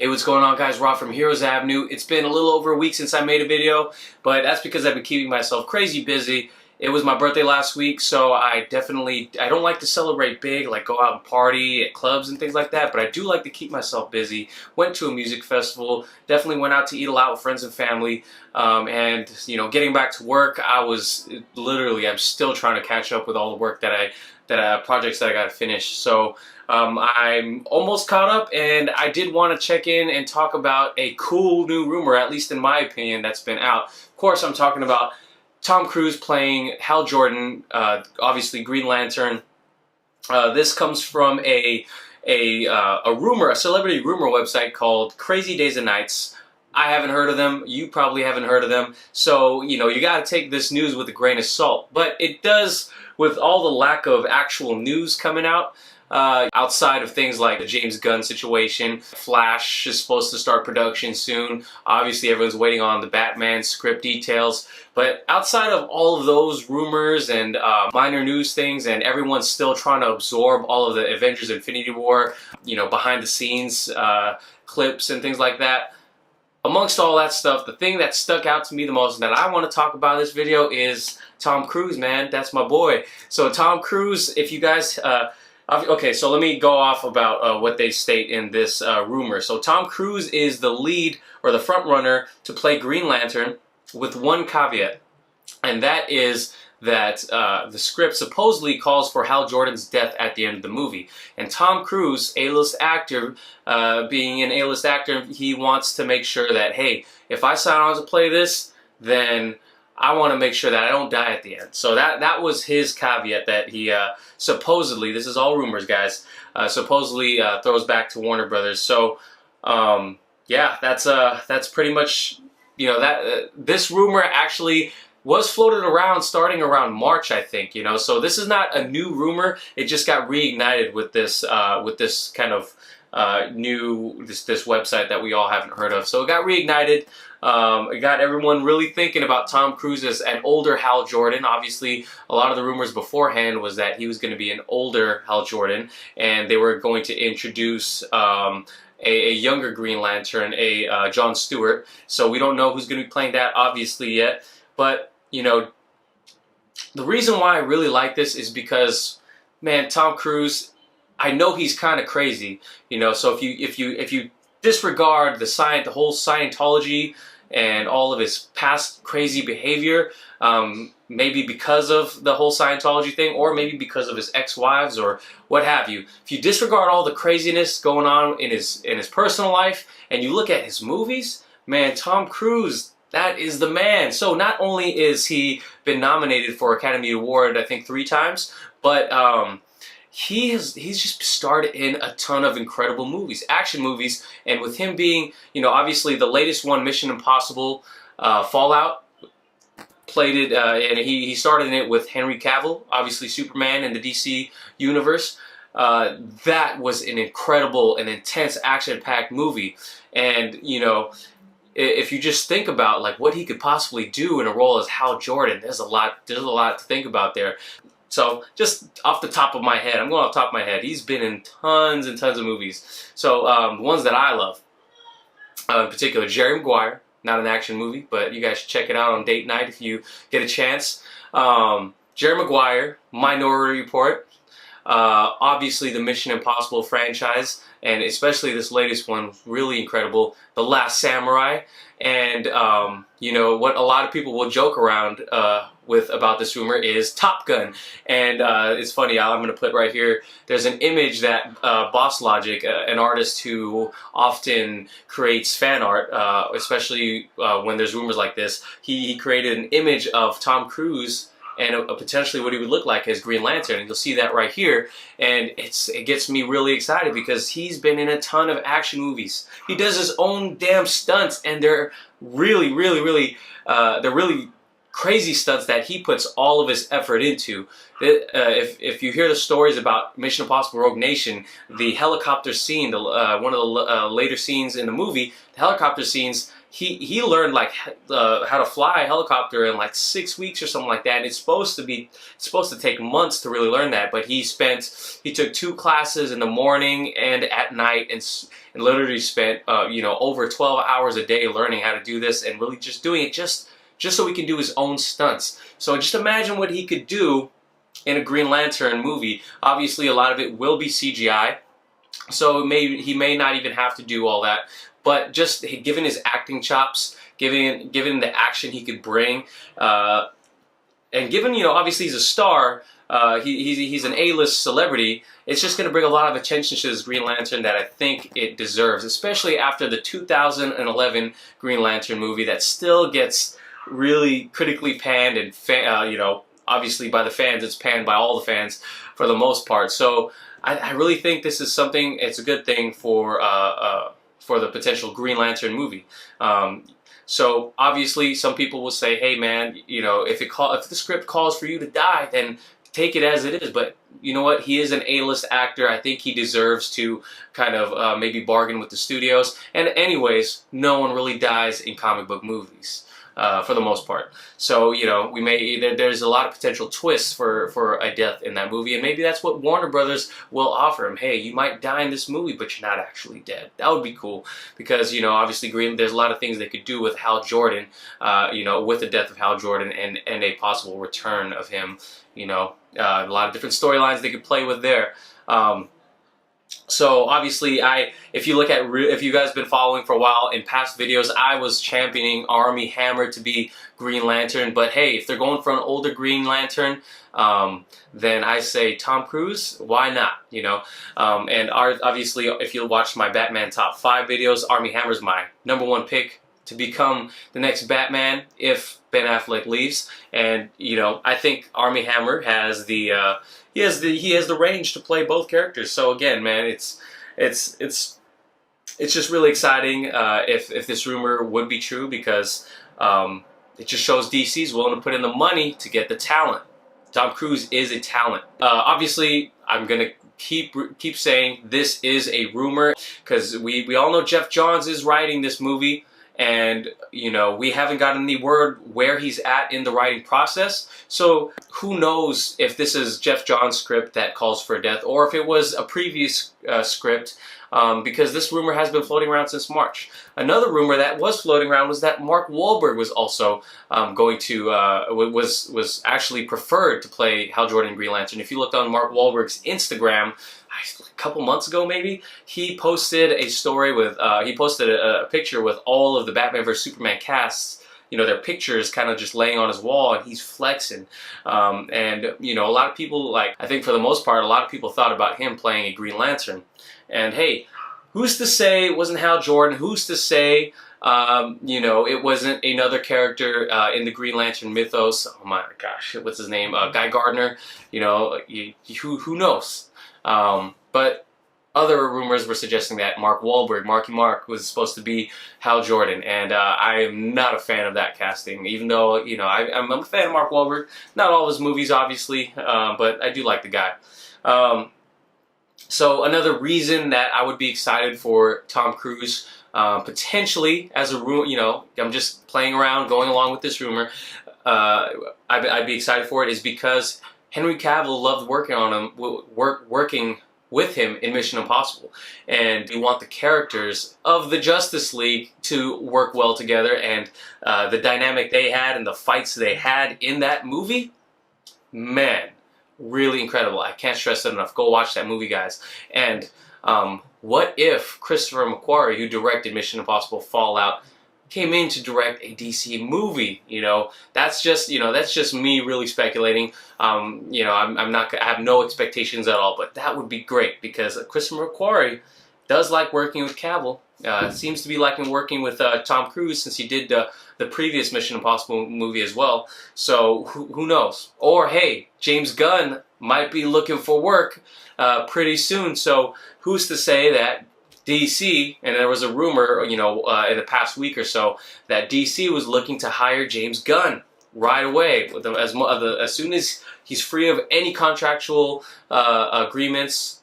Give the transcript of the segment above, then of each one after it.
Hey, what's going on, guys? Rob from Heroes Avenue. It's been a little over a week since I made a video, but that's because I've been keeping myself crazy busy. It was my birthday last week, so I don't like to celebrate big, like go out and party at clubs and things like that, but I do like to keep myself busy. Went to a music festival, definitely went out to eat a lot with friends and family, and getting back to work, I'm still trying to catch up with all the work projects that I got to finish. So I'm almost caught up, and I did want to check in and talk about a cool new rumor, at least in my opinion, that's been out. Of course, I'm talking about Tom Cruise playing Hal Jordan, obviously Green Lantern. This comes from a celebrity rumor website called Crazy Days and Nights. I haven't heard of them. You probably haven't heard of them. So, you got to take this news with a grain of salt. But it does, with all the lack of actual news coming out, outside of things like the James Gunn situation. Flash is supposed to start production soon. Obviously, everyone's waiting on the Batman script details. But outside of all of those rumors and minor news things, and everyone's still trying to absorb all of the Avengers Infinity War, behind the scenes clips and things like that. Amongst all that stuff, the thing that stuck out to me the most and that I want to talk about in this video is Tom Cruise, man. That's my boy. So Tom Cruise, if you guys... Okay, so let me go off about what they state in this rumor. So Tom Cruise is the lead or the front runner to play Green Lantern with one caveat, and that is that the script supposedly calls for Hal Jordan's death at the end of the movie. And Tom Cruise, A-list actor, being an A-list actor, he wants to make sure that, hey, if I sign on to play this, then I want to make sure that I don't die at the end. So that was his caveat that he supposedly, this is all rumors, guys, supposedly throws back to Warner Brothers. So yeah, that's pretty much, this rumor actually was floated around starting around March, I think. So this is not a new rumor. It just got reignited with this kind of this website that we all haven't heard of. So it got reignited. It got everyone really thinking about Tom Cruise as an older Hal Jordan. Obviously, a lot of the rumors beforehand was that he was going to be an older Hal Jordan, and they were going to introduce a younger Green Lantern, a John Stewart. So we don't know who's going to be playing that, obviously, yet. But, the reason why I really like this is because, man, Tom Cruise, I know he's kind of crazy, so if you disregard the whole Scientology and all of his past crazy behavior, maybe because of the whole Scientology thing, or maybe because of his ex-wives or what have you. If you disregard all the craziness going on in his personal life and you look at his movies, man, Tom Cruise, that is the man. So not only is he been nominated for Academy Award, I think 3 times, but he's just starred in a ton of incredible movies, action movies, and with him being, obviously the latest one, Mission Impossible Fallout, played it, and he starred in it with Henry Cavill, obviously Superman in the DC universe. That was an incredible and intense action-packed movie, and if you just think about like what he could possibly do in a role as Hal Jordan, there's a lot to think about there. So just off the top of my head, I'm going off the top of my head, he's been in tons and tons of movies. So the ones that I love, in particular, Jerry Maguire, not an action movie, but you guys should check it out on date night if you get a chance. Jerry Maguire, Minority Report, obviously the Mission Impossible franchise, and especially this latest one, really incredible, The Last Samurai. And what a lot of people will joke around with about this rumor is Top Gun. And it's funny, I'm going to put right here, there's an image that Boss Logic, an artist who often creates fan art, especially when there's rumors like this, he created an image of Tom Cruise and potentially what he would look like as Green Lantern. And you'll see that right here. And it gets me really excited because he's been in a ton of action movies. He does his own damn stunts, and they're really, really, really, they're really crazy stunts that he puts all of his effort into. If you hear the stories about Mission Impossible Rogue Nation, the helicopter scene, one of the later scenes in the movie, the helicopter scenes, he learned like how to fly a helicopter in like 6 weeks or something like that. And it's supposed to take months to really learn that, but he took 2 classes in the morning and at night, and literally spent over 12 hours a day learning how to do this, and really just doing it just so he can do his own stunts. So just imagine what he could do in a Green Lantern movie. Obviously, a lot of it will be CGI, so he may not even have to do all that. But just given his acting chops, given the action he could bring, and given, obviously he's a star, he's an A-list celebrity, it's just going to bring a lot of attention to this Green Lantern that I think it deserves, especially after the 2011 Green Lantern movie that still gets really critically panned, and obviously by the fans, it's panned by all the fans for the most part. So I really think this is something, it's a good thing for the potential Green Lantern movie. So obviously some people will say, hey man, if the script calls for you to die, then take it as it is. But you know what? He is an A-list actor. I think he deserves to kind of maybe bargain with the studios. And anyways, no one really dies in comic book movies. For the most part. So, there's a lot of potential twists for a death in that movie, and maybe that's what Warner Brothers will offer him. Hey, you might die in this movie, but you're not actually dead. That would be cool, because, obviously there's a lot of things they could do with Hal Jordan, with the death of Hal Jordan and a possible return of him, a lot of different storylines they could play with there. So obviously, if you guys have been following for a while, in past videos, I was championing Armie Hammer to be Green Lantern. But hey, if they're going for an older Green Lantern, then I say Tom Cruise. Why not? And obviously, if you watch my Batman top 5 videos, Armie Hammer's my #1 pick to become the next Batman if Ben Affleck leaves. And I think Armie Hammer has the he has the range to play both characters. So again, man, it's just really exciting if this rumor would be true, because it just shows DC's willing to put in the money to get the talent. Tom Cruise is a talent. Obviously, I'm gonna keep saying this is a rumor, because we all know Geoff Johns is writing this movie. And, we haven't gotten any word where he's at in the writing process. So who knows if this is Geoff Johns' script that calls for a death, or if it was a previous script, because this rumor has been floating around since March. Another rumor that was floating around was that Mark Wahlberg was also was actually preferred to play Hal Jordan in Green Lantern. If you looked on Mark Wahlberg's Instagram, a couple months ago maybe, he posted a story with, he posted a picture with all of the Batman vs Superman casts, their pictures kind of just laying on his wall, and he's flexing. And, a lot of people, I think for the most part, a lot of people thought about him playing a Green Lantern. And hey, who's to say it wasn't Hal Jordan? Who's to say, it wasn't another character in the Green Lantern mythos? Oh my gosh, what's his name? Guy Gardner. Who knows? But other rumors were suggesting that Mark Wahlberg, Marky Mark, was supposed to be Hal Jordan, and I am not a fan of that casting. Even though I'm a fan of Mark Wahlberg, not all of his movies, obviously, but I do like the guy. So another reason that I would be excited for Tom Cruise, potentially as a rumor, I'm just playing around, going along with this rumor. I'd be excited for it is because Henry Cavill loved working on him, working with him in Mission Impossible, and we want the characters of the Justice League to work well together, and the dynamic they had and the fights they had in that movie, man, really incredible. I can't stress that enough. Go watch that movie, guys. And what if Christopher McQuarrie, who directed Mission Impossible Fallout, came in to direct a DC movie? That's just me really speculating. I have no expectations at all, but that would be great, because Christopher McQuarrie does like working with Cavill. Seems to be liking working with Tom Cruise, since he did the previous Mission Impossible movie as well. So who knows? Or hey, James Gunn might be looking for work pretty soon. So who's to say that DC, and there was a rumor, in the past week or so, that DC was looking to hire James Gunn right away, as soon as he's free of any contractual agreements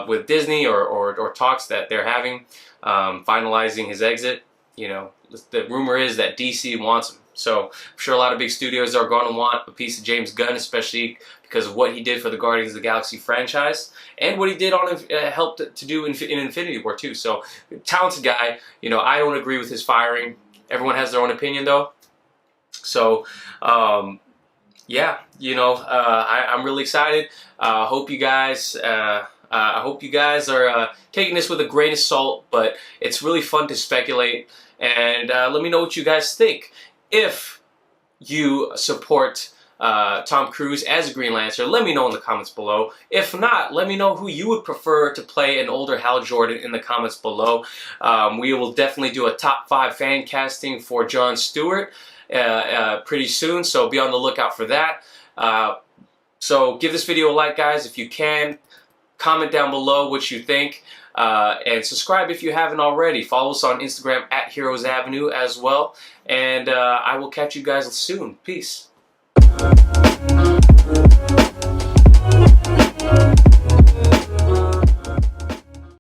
with Disney or talks that they're having, finalizing his exit. you know, the rumor is that DC wants him. So I'm sure a lot of big studios are going to want a piece of James Gunn, especially because of what he did for the Guardians of the Galaxy franchise and what he did on helped to do in Infinity War too. So talented guy. You know, I don't agree with his firing. Everyone has their own opinion though. So yeah, you know, I'm really excited. Hope you guys. I hope you guys are taking this with a grain of salt, but it's really fun to speculate. And let me know what you guys think. If you support Tom Cruise as a Green Lantern, let me know in the comments below. If not, let me know who you would prefer to play an older Hal Jordan in the comments below. We will definitely do a top 5 fan casting for John Stewart pretty soon, so be on the lookout for that. So give this video a like, guys, if you can. Comment down below what you think, and subscribe if you haven't already. Follow us on Instagram at Heroes Avenue as well, and I will catch you guys soon. Peace.